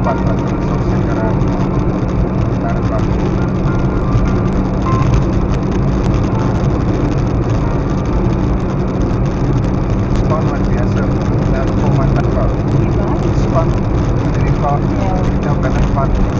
cepat lagi selesai sekarang. Sekarang bagus. Spun luar biasa. Dan pemandangan. Spun dari Pak. Yang benar-benar